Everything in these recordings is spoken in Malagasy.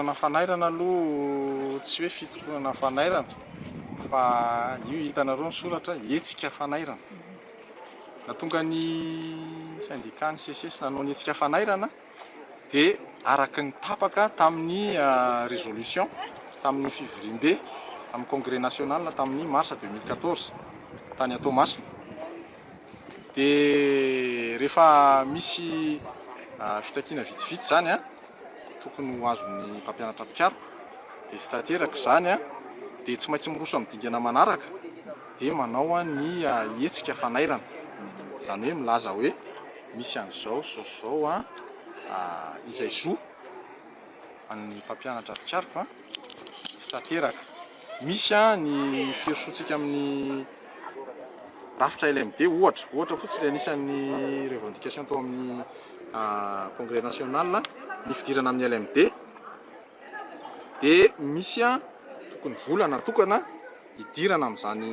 fitokonana fanairana aloha tsy hoe fitokonana fanairana fa io hitanareo ny soratra hetsika fanairana. Natonga ny syndicat ny CCS nanao ny hetsika fanairana dia araky ny tapaka tamin'ny résolution tamin'ny février amin'ny congrès national tamin'ny mars 2014 tany Toamasina. Dia rehefa misy fitakiana vitsivitsy zany tokony ho azon'ny mpampianatra Pikaroka dia tsy tanteraka zany dia tsy maintsy miroso amin'ny dingana manaraka dia manao ny hetsika fanairana, zany hoe milaza hoe misy an'izao zao izay zo an'ny mpampianatra Pikaroka tsy tanteraka. Misy ny firosotsika amin'ny rafitra LMD ohatra fotsiny anisan'ny revendication tao amin'ny congrès national ny fidirana amin'ny LMD dia misy tokony vola natokana hidirana amin'izany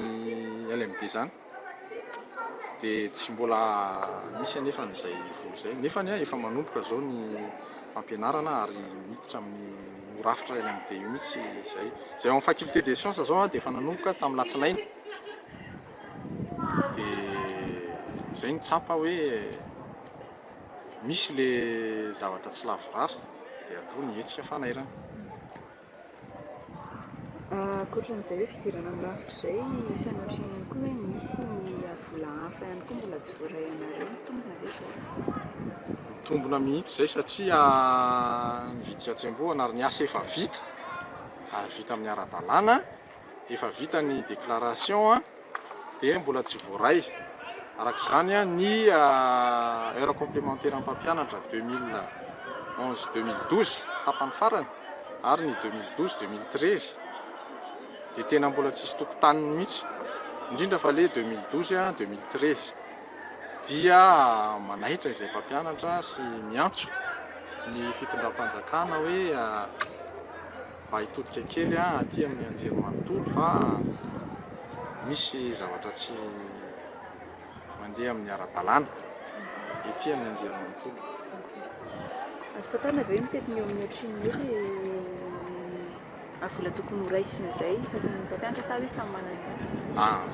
LMD zany dia tsy mbola misy anefa n'izay vola izay nefa efa manomboka zao ny fampianarana ary miditra amin'ny rafitra LMD io mihitsy izay amin'ny faculté des sciences zao dia efa nanomboka tamin'ny latsinainy. Dia zay ny tsapa hoe misy le zavatra tsy lavorary dia atao ny hetsika fanairana. Ankoatran'izay hoe fidirana amin'ny rafitra izay sanatria ihany koa hoe misy ny vola hafa ihany koa mbola tsy voaray anareo mitombona ve zao? Mitombona mihitsy zay satria ny vity atsembohana ary ny asa efa vita ary vita amin'ny ara-dalàna, efa vita ny déclaration dia mbola tsy voaray. Arak'izany ny heure complémentaire amin'ny mpampianatra 2011-2012 tapany farany ary ny 2012-2013 dia tena mbola tsisy tokotaniny mihitsy, indrindra fa le 2012-2013 dia manaitra izay mpampianatra sy miantso ny fitondram-panjakana hoe mba hitodika kely aty amin'ny anjerimanontolo fa misy zavatra tsy mandeha amin'ny ara-dalàna ety amin'ny anjerimanontolo. Azo fantarina ve mitetina eo amin'ny ohatrin'ny hoe vola tokony ho raisina izay sady ny mpampianatra sa hoe samy manana ny azy?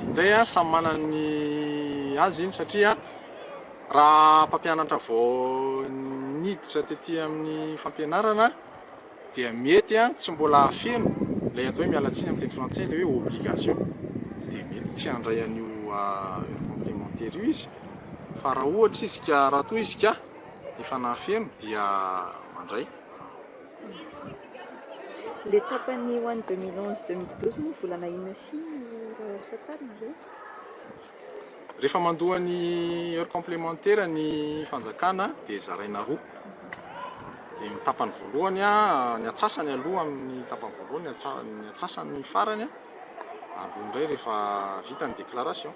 Indray samy manana ny azy iny satria raha mpampianatra vao niditra tetỳ amin'ny fampianarana dia mety tsy mbola feno ilay atao hoe mialatsiny amin'ny teny frantsay ilay hoe obligation dia mety tsy handray an'io heure complémentaire io izy fa raha ohatra izy ka raha toa izy ka efa nahafeno dia mandray. Le tapany ho an'ny 2011-2012 moa volana inona sy fantarina ve? Rehefa mandoha ny heure complémentaire ny fanjakana dia zaraina roa. Dia ny tapany voalohany ny atsasany aloha amin'ny tapany voalohany, ny atsasany farany aloha indray rehefa vita ny déclaration.